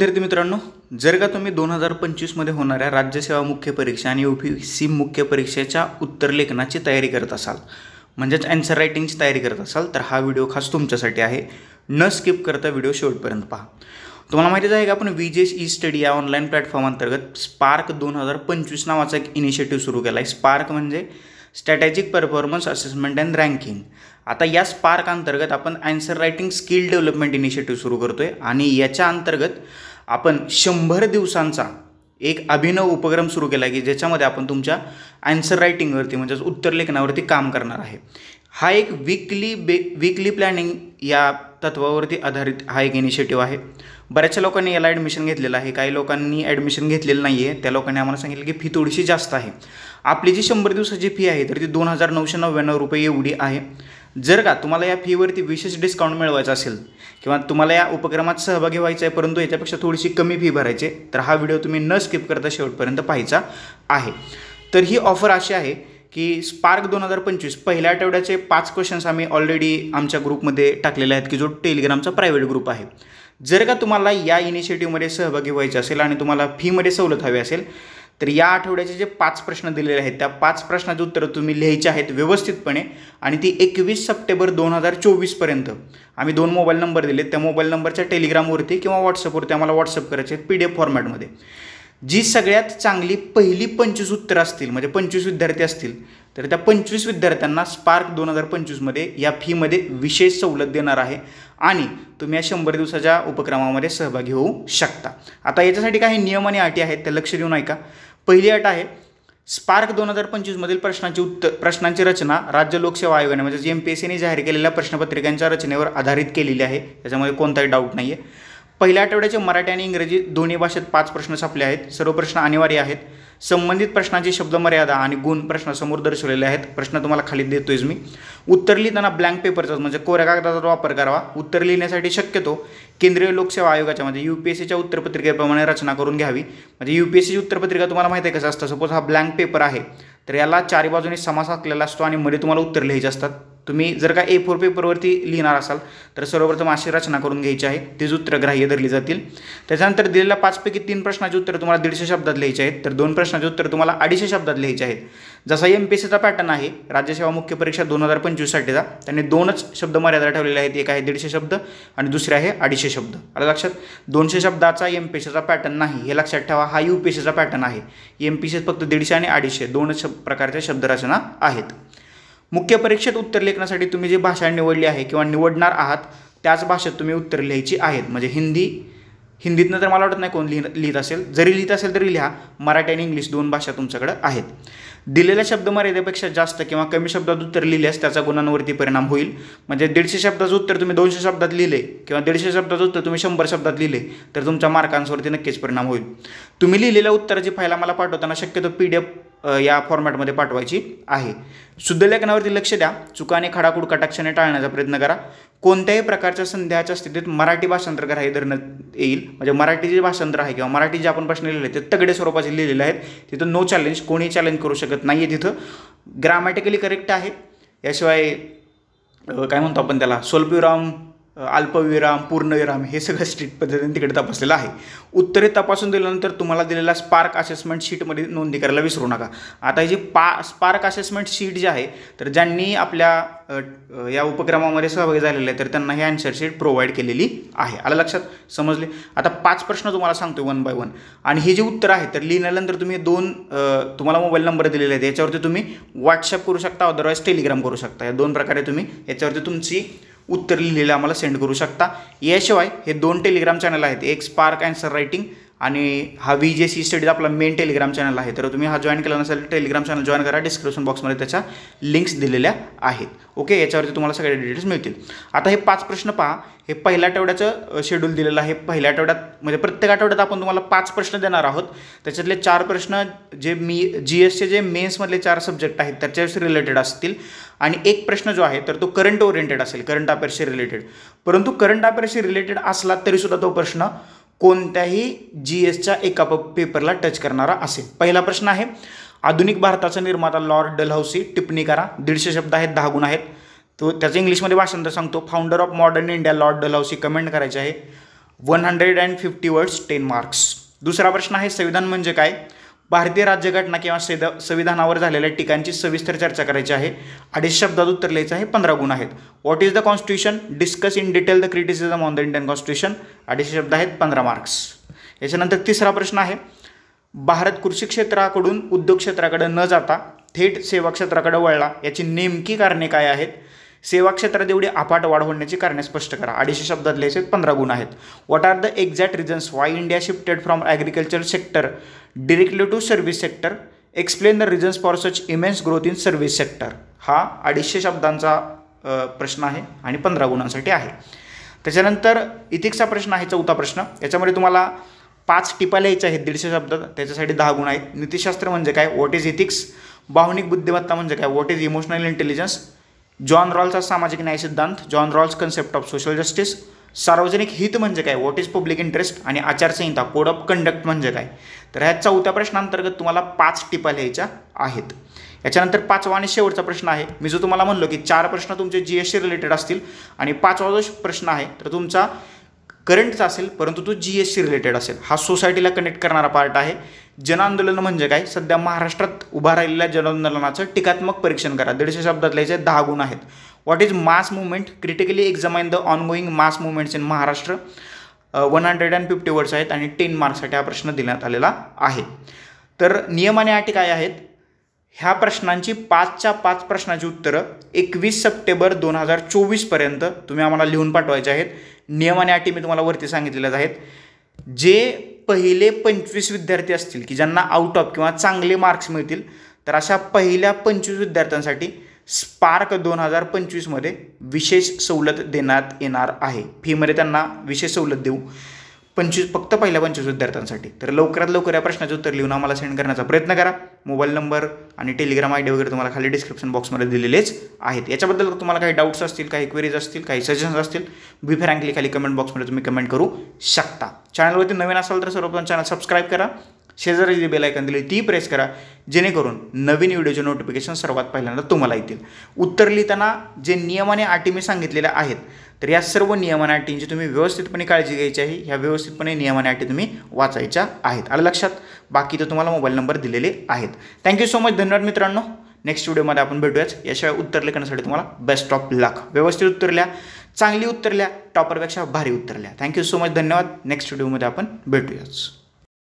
विद्यार्थी मित्रांनो, जर का तुम्ही 2025 मध्ये होणाऱ्या राज्यसेवा मुख्य परीक्षा आणि OBC मुख्य परीक्षेच्या उत्तरलेखनाची तयारी करत असाल, म्हणजेच आन्सर रायटिंगची तयारी करत असाल, तर हा व्हिडिओ खास तुमच्यासाठी आहे. न स्किप करता व्हिडिओ शेवटपर्यंत पहा. तुम्हाला माहितीच आहे की आपण VJS ई-स्टडी या ऑनलाईन प्लॅटफॉर्म अंतर्गत स्पार्क 2025 नावाचा एक इनिशिएटिव्ह सुरू केला आहे. स्पार्क म्हणजे strategic performance assessment and ranking. आता या स्पार्क अंतर्गत आपण answer writing skill development initiative सुरू करतोय आणि याच्या अंतर्गत आपण 100 दिवसांचा एक अभिनव उपक्रम सुरू केला आहे की ज्याच्यामध्ये आपण तुमच्या आन्सर रायटिंगवरती म्हणजेच उत्तरलेखनावरती काम करणार आहे. हा एक वीकली प्लॅनिंग या तत्वावरती आधारित हा एक इनिशिएटिव्ह आहे. बऱ्याचशा लोकांनी याला ॲडमिशन घेतलेलं आहे, काही लोकांनी ॲडमिशन घेतलेलं नाही आहे. त्या लोकांनी आम्हाला सांगितलं की फी थोडीशी जास्त आहे. आपली जी 100 दिवसाची फी आहे तर ती 2,999 रुपये एवढी आहे. जर का तुम्हाला या फीवरती विशेष डिस्काउंट मिळवायचा असेल किंवा तुम्हाला या उपक्रमात सहभागी व्हायचं आहे परंतु याच्यापेक्षा थोडीशी कमी फी भरायची तर हा व्हिडिओ तुम्ही न स्किप करता शेवटपर्यंत पाहायचा आहे. तर ही ऑफर अशी आहे की स्पार्क 2025 पहिल्या आठवड्याचे 5 क्वेश्चन्स आम्ही ऑलरेडी आमच्या ग्रुपमध्ये टाकलेले आहेत की जो टेलिग्रामचा प्रायव्हेट ग्रुप आहे. जर का तुम्हाला या इनिशिएटिव्हमध्ये सहभागी व्हायचे असेल आणि तुम्हाला फीमध्ये सवलत हवी असेल तर या आठवड्याचे जे 5 प्रश्न दिलेले आहेत त्या 5 प्रश्नाची उत्तरं तुम्ही लिहायची आहेत व्यवस्थितपणे आणि ती 21 सप्टेंबर 2024 पर्यंत आम्ही 2 मोबाईल नंबर दिले. त्या मोबाईल नंबरच्या टेलिग्रामवरती किंवा व्हॉट्सअपवरती आम्हाला व्हॉट्सअप करायचे आहेत PDF फॉर्मॅटमध्ये. जी सगळ्यात चांगली पहिली 25 उत्तरं असतील म्हणजे 25 विद्यार्थी असतील तर त्या 25 विद्यार्थ्यांना स्पार्क 2025मध्ये या फीमध्ये विशेष सवलत देणार आहे आणि तुम्ही या 100 दिवसाच्या उपक्रमामध्ये सहभागी होऊ शकता. आता याच्यासाठी काही नियम आणि अटी आहेत त्या लक्ष देऊन ऐका. पहिली अट आहे स्पार्क 2025 मधील प्रश्नांची रचना राज्य लोकसेवा आयोगाने म्हणजे MPSCने जाहीर केलेल्या प्रश्नपत्रिकांच्या रचनेवर आधारित केलेली आहे. त्याच्यामध्ये कोणताही डाऊट नाही आहे. पहिल्या आठवड्याचे मराठी आणि इंग्रजी दोन्ही भाषेत 5 प्रश्न छापले आहेत. सर्व प्रश्न अनिवार्य आहेत. संबंधित प्रश्नाची शब्दमर्यादा आणि गुण प्रश्नासमोर दर्शवलेले आहेत. प्रश्न तुम्हाला खाली देतोयच मी. उत्तर लिहिताना ब्लँक पेपरचा म्हणजे कोऱ्या कागदाचा वापर करावा. उत्तर लिहिण्यासाठी शक्यतो केंद्रीय लोकसेवा आयोगाच्या म्हणजे UPSCच्या उत्तरपत्रिकेप्रमाणे रचना करून घ्यावी. म्हणजे UPSCची उत्तरपत्रिका तुम्हाला माहिती आहे कसं असतं. सपोज हा ब्लँक पेपर आहे तर याला 4 बाजूने समास आखलेला असतो आणि मध्ये तुम्हाला उत्तर लिहायचे असतात. तुम्ही जर का A4 पेपरवरती लिहिणार असाल तर सर्वप्रथम अशी रचना करून घ्यायची आहे. तीच उत्तरं ग्राह्य धरली जातील. त्याच्यानंतर दिलेल्या 5 पैकी 3 प्रश्नाची उत्तरं तुम्हाला 150 शब्दात लिहायची आहेत तर 2 प्रश्नाची उत्तरं तुम्हाला 250 शब्दात लिहायची आहेत. जसा MPSCचा पॅटर्न आहे राज्यसेवा मुख्य परीक्षा 2025साठीचा त्यांनी 2च शब्द मर्यादा ठेवलेल्या आहेत. एक आहे 150 शब्द आणि दुसरे आहे 250 शब्द. आलं लक्षात. 200 शब्दाचा MPSCचा पॅटर्न नाही हे लक्षात ठेवा. हा UPSCचा पॅटर्न आहे. MPSC फक्त 150 आणि 250 2च प्रकारच्या शब्दरचना आहेत. मुख्य परीक्षेत उत्तर लेखनासाठी तुम्ही जी भाषा निवडली आहे किंवा निवडणार आहात त्याच भाषेत तुम्ही उत्तर लिहायची आहेत. म्हणजे हिंदीतनं तर मला वाटत नाही कोण लिहित असेल. जरी लिहित असेल तरी लिहा. मराठी आणि इंग्लिश 2 भाषा तुमच्याकडे आहेत. दिलेल्या शब्दमर्यादेपेक्षा जास्त किंवा कमी शब्दात उत्तर लिहिल्यास त्याचा गुणांवरती परिणाम होईल. म्हणजे 150 शब्दाचं उत्तर तुम्ही 200 शब्दात लिहिले किंवा 150 शब्दाचं उत्तर तुम्ही 100 शब्दात लिहिले तर तुमच्या मार्कांवरती नक्कीच परिणाम होईल. तुम्ही लिहिलेल्या उत्तराची फाईल आम्हाला पाठवताना शक्यतो PDF या फॉर्मॅटमध्ये पाठवायची आहे. शुद्ध लेखनावरती लक्ष द्या. चुका आणि खाडाखोड कटाक्षाने टाळण्याचा प्रयत्न करा. कोणत्याही प्रकारच्या संदेहाच्या स्थितीत मराठी भाषांतर ग्राह्य धरण्यात येईल. म्हणजे मराठी जे भाषांतर आहे किंवा मराठी जे आपण प्रश्न लिहिले ते तगडे स्वरूपाचे लिहिलेले आहेत. तिथं नो चॅलेंज, कोणी चॅलेंज करू शकत नाही आहे. तिथं ग्रामॅटिकली करेक्ट आहे. याशिवाय काय म्हणतो आपण त्याला स्वल्पविराम, अल्पविराम, पूर्णविराम हे सगळं स्ट्रिक्ट पद्धतीने तिकडे तपासलेलं आहे. उत्तरे तपासून दिल्यानंतर तुम्हाला दिलेला स्पार्क असेसमेंट शीटमध्ये नोंदणी करायला विसरू नका. आता ही जी स्पार्क असेसमेंट शीट जी आहे तर ज्यांनी आपल्या या उपक्रमामध्ये सहभागी झालेले आहे तर त्यांना ही आन्सर शीट प्रोव्हाइड केलेली आहे. आलं लक्षात. समजले. आता 5 प्रश्न तुम्हाला सांगतो 1 बाय 1 आणि ही जी उत्तर आहे तर लिहिल्यानंतर तुम्ही 2 तुम्हाला मोबाईल नंबर दिलेले आहेत याच्यावरती तुम्ही व्हॉट्सअप करू शकता अदरवाईज टेलिग्राम करू शकता. या 2 प्रकारे तुम्ही याच्यावरती तुमची उत्तर लिहिलेलं आम्हाला सेंड करू शकता. याशिवाय हे 2 टेलिग्राम चॅनल आहेत. एक स्पार्क आन्सर रायटिंग आणि हा VJS ई-स्टडीचा आपला मेन टेलिग्राम चॅनल आहे. तर तुम्ही हा जॉईन केला नसेल टेलिग्राम चॅनल जॉईन करा. डिस्क्रिप्शन बॉक्समध्ये त्याच्या लिंक्स दिलेल्या आहेत. ओके. याच्यावरती तुम्हाला सगळे डिटेल्स मिळतील. आता हे 5 प्रश्न पहा. हे पहिल्या आठवड्याचं शेड्यूल दिलेलं आहे. पहिल्या आठवड्यात म्हणजे प्रत्येक आठवड्यात आपण तुम्हाला 5 प्रश्न देणार आहोत. त्याच्यातले 4 प्रश्न जे GSचे जे मेन्समधले 4 सब्जेक्ट आहेत त्याच्याशी रिलेटेड असतील आणि एक प्रश्न जो आहे तर तो करंट ओरिएंटेड असेल, करंट अफेअर्सशी रिलेटेड. परंतु करंट अफेअर्सशी रिलेटेड असला तरीसुद्धा तो प्रश्न कोणत्याही GSच्या एका पेपरला टच करणारा असेल. पहिला प्रश्न आहे आधुनिक भारताचा निर्माता लॉर्ड डलहौसी. टिप्पणी करा. 150 शब्द आहेत, 10 गुण आहेत. तो त्याचं इंग्लिशमध्ये भाषांतर सांगतो. Founder of modern India Lord Dalhousie. Comment करायचे आहे. 150 वर्ड्स 10 मार्क्स. दुसरा प्रश्न आहे संविधान म्हणजे काय. भारतीय राज्यघटना किंवा संविधानावर झालेल्या टीकांची सविस्तर चर्चा करायची आहे. 250 शब्दात उत्तर लिहायचं आहे. 15 गुण आहेत. What is the constitution, discuss in detail the criticism on the Indian constitution. 250 शब्द आहेत. 15 मार्क्स. याच्यानंतर तिसरा प्रश्न आहे भारत कृषी क्षेत्राकडून उद्योग क्षेत्राकडे न जाता थेट सेवा क्षेत्राकडे वळला, याची नेमकी कारणे काय आहेत. सेवा क्षेत्रात एवढी अफाट वाढ होण्याची कारणे स्पष्ट करा. 250 शब्दात लिहायचे. 15 गुण आहेत. What are the exact reasons why India shifted from agriculture sector directly to service sector. Explain the reasons for such immense growth in service sector. हा 250 शब्दांचा प्रश्न आहे आणि 15 गुणांसाठी आहे. त्याच्यानंतर इथिक्सचा प्रश्न आहे. चौथा प्रश्न. याच्यामध्ये तुम्हाला 5 टिपा लिहायच्या आहेत 150 शब्दात. त्याच्यासाठी 10 गुण आहेत. नीतिशास्त्र म्हणजे काय, व्हॉट इज इथिक्स. भावनिक बुद्धिमत्ता म्हणजे काय, what is emotional intelligence. John रॉल्सचा सामाजिक न्याय सिद्धांत, John Rawls concept of social justice. सार्वजनिक हित म्हणजे काय, व्हॉट इज पब्लिक इंटरेस्ट. आणि आचारसंहिता, कोड ऑफ कंडक्ट म्हणजे काय. तर ह्या चौथ्या प्रश्नांतर्गत तुम्हाला 5 टिपा लिहायच्या आहेत. याच्यानंतर 5वा आणि शेवटचा प्रश्न आहे. मी जो तुम्हाला म्हणलो की 4 प्रश्न तुमचे GSशी रिलेटेड असतील आणि 5वा जो प्रश्न आहे तर तुमचा करंटचा असेल परंतु तो GSशी रिलेटेड असेल. हा सोसायटीला कनेक्ट करणारा पार्ट आहे. जनआंदोलन म्हणजे काय, सध्या महाराष्ट्रात उभा राहिलेल्या जनआंदोलनाचं टीकात्मक परीक्षण करा. 150 शब्दात लिहायचे. 10 गुण आहेत. What is mass movement, critically examine the ongoing mass movements in Maharashtra. 150 words आहेत आणि 10 मार्क्ससाठी हा प्रश्न देण्यात आलेला आहे. तर नियम आणि अटी काय आहेत. ह्या प्रश्नांची 5च्या 5 प्रश्नाची उत्तरं 21 सप्टेंबर 2024 पर्यंत तुम्ही आम्हाला लिहून पाठवायचे आहेत. नियम आणि अटी मी तुम्हाला वरती सांगितलेल्याच आहेत. जे पहिले 25 विद्यार्थी असतील की ज्यांना आउट ऑफ किंवा चांगले मार्क्स मिळतील तर अशा पहिल्या 25 विद्यार्थ्यांसाठी स्पार्क 2025मध्ये विशेष सवलत देण्यात येणार आहे. फीमध्ये त्यांना विशेष सवलत देऊ फक्त पहिल्या 25 विद्यार्थ्यांसाठी. तर लवकरात लवकर या प्रश्नाचे उत्तर लिहून आम्हाला सेंड करण्याचा प्रयत्न करा. मोबाईल नंबर आणि टेलिग्राम ID वगैरे तुम्हाला खाली डिस्क्रिप्शन बॉक्समध्ये दिलेलेच आहेत. याच्याबद्दल तुम्हाला काही डाऊट्स असतील, काही क्वेरीज असतील, काही सजेशन्स असतील, बी फ्रँकली खाली कमेंट बॉक्समध्ये तुम्ही कमेंट करू शकता. चॅनलवरती नवीन असाल तर सर्वप्रथम चॅनल सबस्क्राईब करा. शेजारी जी बेल आयकॉन दिली ती प्रेस करा जेणेकरून नवीन व्हिडिओचे नोटिफिकेशन सर्वात पहिल्यांदा तुम्हाला येतील. उत्तर लिहिताना जे नियम आणि अटी मी सांगितलेल्या आहेत तर या सर्व नियम आणि अटींची तुम्ही व्यवस्थितपणे काळजी घ्यायची आहे. ह्या व्यवस्थितपणे नियम आणि अटी तुम्ही वाचायच्या आहेत. आलं लक्षात. बाकी तर तुम्हाला मोबाईल नंबर दिलेले आहेत. Thank you so much. धन्यवाद मित्रांनो. नेक्स्ट व्हिडिओमध्ये आपण भेटूयाच. याशिवाय उत्तर लेखनासाठी तुम्हाला बेस्ट ऑफ लक. व्यवस्थित उत्तर लिहा, चांगली उत्तर लिहा, टॉपरपेक्षा भारी उत्तर लिहा. Thank you so much. धन्यवाद. नेक्स्ट व्हिडिओमध्ये आपण भेटूयाच.